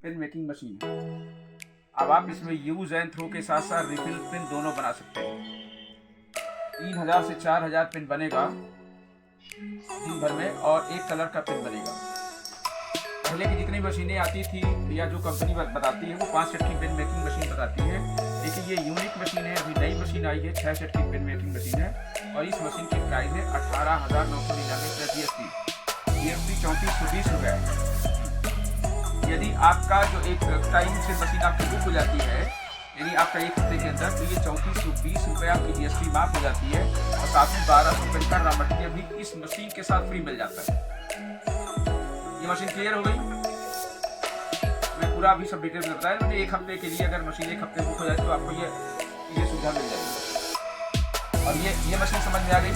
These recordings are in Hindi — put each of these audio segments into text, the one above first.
पेन मेकिंग मशीन है। अब आप इसमें यूज एंड थ्रो के साथ साथ रिफिल पेन दोनों बना सकते हैं। 3000 से 4000 पेन बनेगा दिन भर में, और एक कलर का पेन बनेगा। पहले की जितनी मशीनें आती थी या जो कंपनी बताती है वो 5 सेट की पेन मेकिंग मशीन बताती है, लेकिन ये यूनिक मशीन है। अभी नई मशीन आई है, 6 सेट की पेन मेकिंग मशीन है, और इस मशीन की प्राइस है 18,999 प्लस जीएसटी। जीएसटी 3420 रुपये है। यदि आपका जो एक टाइम से मशीन आपकी बुक हो जाती है, यानी आपका एक हफ्ते के अंदर, तो ये 3420 रुपये आपकी जीएसटी माफ हो जाती है, और साथ में 1200 रुपये का रॉ मटेरियल भी इस मशीन के साथ फ्री मिल जाता है। ये मशीन क्लियर हो गई? मैं पूरा अभी सब डिटेल में बताया मैंने। एक हफ्ते के लिए अगर मशीन एक हफ्ते बुक हो जाए तो आपको ये सुविधा मिल जाएगी। और ये मशीन समझ में आ गई।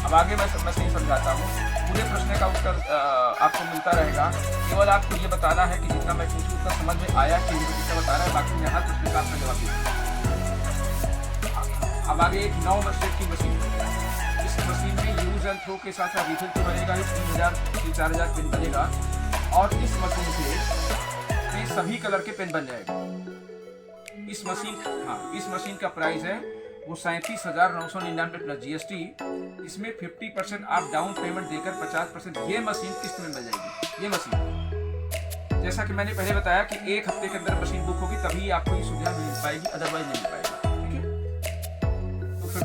अब आगे मैं मशीन समझाता हूँ। पूरे प्रश्न का उत्तर आपको मिलता रहेगा, केवल आपको ये बताना है कि जितना मैं पूछूँ उतना समझ में आया कि मुझे कितना बताना है, बाकी मैं हर प्रश्न का आपका जवाब दूँगा। अब आगे एक 9 सेट की मशीन। इस मशीन में यूज एंड थ्रो के साथ साथ रिफिल तो बनेगा, 3000 से 4000 पेन बनेगा, और इस मशीन से सभी कलर के पेन बन जाएगा। इस मशीन का प्राइस है वो 37,999 प्लस जीएसटी। इसमें 50% आप डाउन पेमेंट देकर 50% ये मशीन किस्त में मिल जाएगी। ये मशीन, जैसा कि मैंने पहले बताया कि एक हफ्ते के अंदर मशीन बुक होगी तभी आपको ये सुविधा मिल पाएगी, अदरवाइज नहीं मिल पाएगी। ठीक है, तो फिर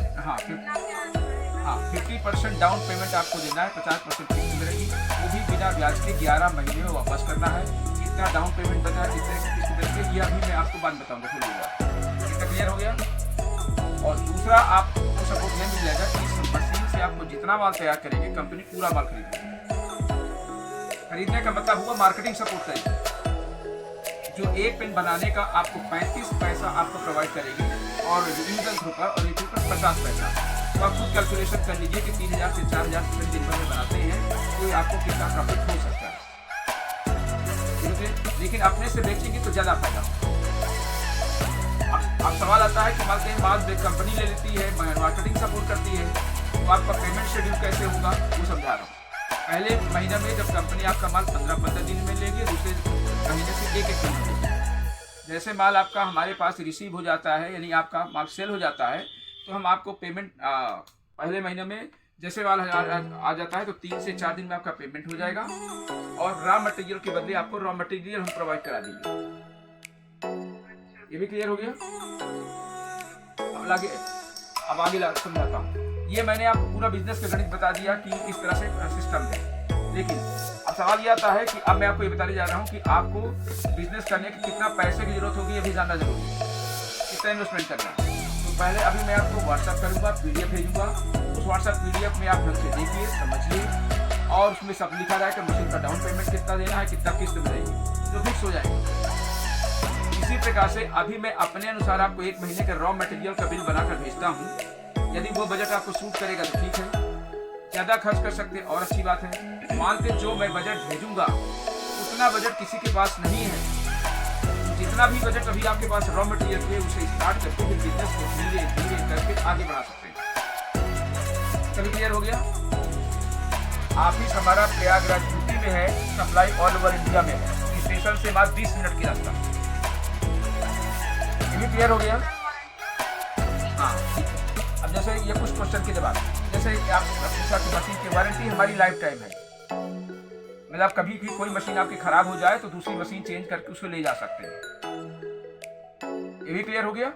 50% डाउन पेमेंट आपको देना है, 50% किस्त में रहेगी, वो भी बिना ब्याज के 11 महीने में वापस करना है। कितना डाउन पेमेंट बचा है, कितने की किस्त मिलेगी, ये अभी मैं आपको बाद बताऊंगा। थोड़ी क्लियर हो गया? और दूसरा आपको सपोर्ट ये मिल जाएगा कि इस मशीन से आपको जितना माल तैयार करेंगे कंपनी पूरा माल खरीदने का मतलब हुआ मार्केटिंग सपोर्ट करेगी। जो एक पेन बनाने का आपको 35 पैसा आपको प्रोवाइड करेगी, और यूज एंड थ्रो पर और रिफिल पर 50 पैसा। तो आप खुद कैलकुलेशन कर लीजिए कि 3000 से 4000 पेन दिन भर में बनाते हैं तो आपको कितना प्रॉफिट हो सकता है। लेकिन अपने से बेचेंगे तो ज़्यादा फायदा। अब सवाल आता है कि माल कंपनी ले लेती है, मार्केटिंग सपोर्ट करती है, तो आपका पेमेंट शेड्यूल कैसे होगा वो समझा रहा हूँ। पहले महीने में जब कंपनी आपका माल 15-15 दिन में लेगी, दूसरे महीने से एक दिन में लेगी। जैसे माल आपका हमारे पास रिसीव हो जाता है, यानी आपका माल सेल हो जाता है, तो हम आपको पेमेंट पहले महीने में जैसे माल आ जाता है तो 3 से 4 दिन में आपका पेमेंट हो जाएगा, और रॉ मटेरियल के बदले आपको रॉ मटेरियल हम प्रोवाइड करा देंगे। ये भी क्लियर हो गया? अब आगे समझाता हूँ। ये मैंने आपको पूरा बिजनेस का गणित बता दिया कि इस तरह से सिस्टम है। लेकिन अब सवाल ये आता है कि अब मैं आपको ये बताने जा रहा हूँ कि आपको बिजनेस करने की कितना पैसे की जरूरत होगी, ये भी जानना जरूरी है, कितना इन्वेस्टमेंट करना है। तो पहले अभी मैं आपको व्हाट्सएप करूँगा, PDF भेजूंगा। उस व्हाट्सएप PDF में आप ढंग से देखिए, समझिए, और उसमें सब लिखा रहेगा मशीन का डाउन पेमेंट कितना देना है, कितना किस्त मिलेगी, जो फिक्स हो जाएगी। इसी प्रकार से अभी मैं अपने अनुसार आपको 1 महीने का रॉ मटेरियल का बिल बनाकर भेजता हूँ। यदि वो बजट आपको सूट करेगा तो ठीक है, ज़्यादा खर्च कर सकते हैं और अच्छी बात है। मानते जो मैं बजट भेजूंगा उतना बजट किसी के पास नहीं है। जितना भी बजट अभी आपके पास रॉ मटेरियल है उसे स्टार्ट करके फिर बिजनेस को धीरे धीरे करके आगे बढ़ा सकते हैं। सभी क्लियर हो गया? ऑफिस हमारा प्रयागराज यूपी में है, सप्लाई ऑल ओवर इंडिया में है, स्टेशन से मात्र 20 मिनट की रास्ता। ये क्लियर हो गया? हाँ, अब जैसे ये कुछ क्वेश्चन के जवाब, जैसे आप पूछा कि मशीन की वारंटी हमारी लाइफ टाइम है, मतलब कभी भी कोई मशीन आपकी खराब हो जाए तो दूसरी मशीन चेंज करके उसको ले जा सकते हैं। ये भी क्लियर हो गया?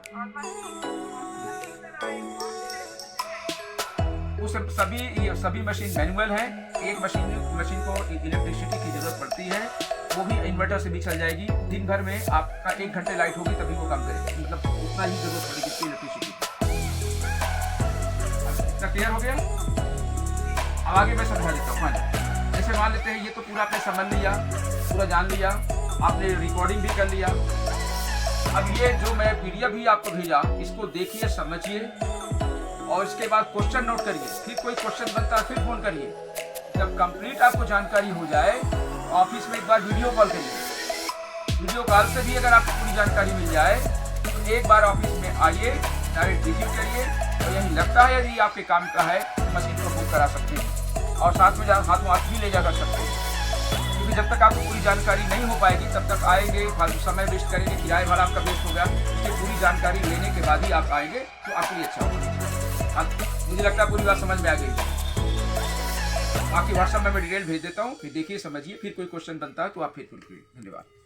उस सभी मशीन मैनुअल हैं। एक मशीन को इलेक्ट्रिसिटी की जरूरत पड़ती है, वो भी इन्वर्टर से भी चल जाएगी। दिन भर में आपका 1 घंटे लाइट होगी तभी वो काम करेगी, मतलब उतना ही जरूरत पड़ेगी इसकी इलेक्ट्रिसिटी। इतना क्लियर हो गया? अब आगे मैं समझा देता हूँ। जैसे मान लेते हैं ये तो पूरा आपने समझ लिया, पूरा जान लिया, आपने रिकॉर्डिंग भी कर लिया। अब ये जो मैं PDF भी आपको भेजा, इसको देखिए, समझिए, और इसके बाद क्वेश्चन नोट करिए। फिर कोई क्वेश्चन बनता है फिर फोन करिए। जब कंप्लीट आपको जानकारी हो जाए, ऑफिस में एक बार वीडियो कॉल करिए। वीडियो कॉल से भी अगर आपको पूरी जानकारी मिल जाए तो एक बार ऑफिस में आइए, डायरेक्ट विजिट करिए, और यही लगता है यदि आपके काम का है मशीन को बुक करा सकते हैं, और साथ में हाथों हाथ भी ले जा कर सकते हैं। क्योंकि जब तक आपको पूरी जानकारी नहीं हो पाएगी तब तक आएंगे, फालतू समय वेस्ट करेंगे, किराए भाड़ा आपका वेस्ट हो गया। इसलिए पूरी जानकारी लेने के बाद ही आप आएंगे तो आपके लिए अच्छा होगा। अब मुझे लगता है पूरी बात समझ में आ गई। बाकी व्हाट्सएप में मैं डिटेल भेज देता हूँ, फिर देखिए समझिए, फिर कोई क्वेश्चन बनता है तो आप फिर पूछिए। धन्यवाद।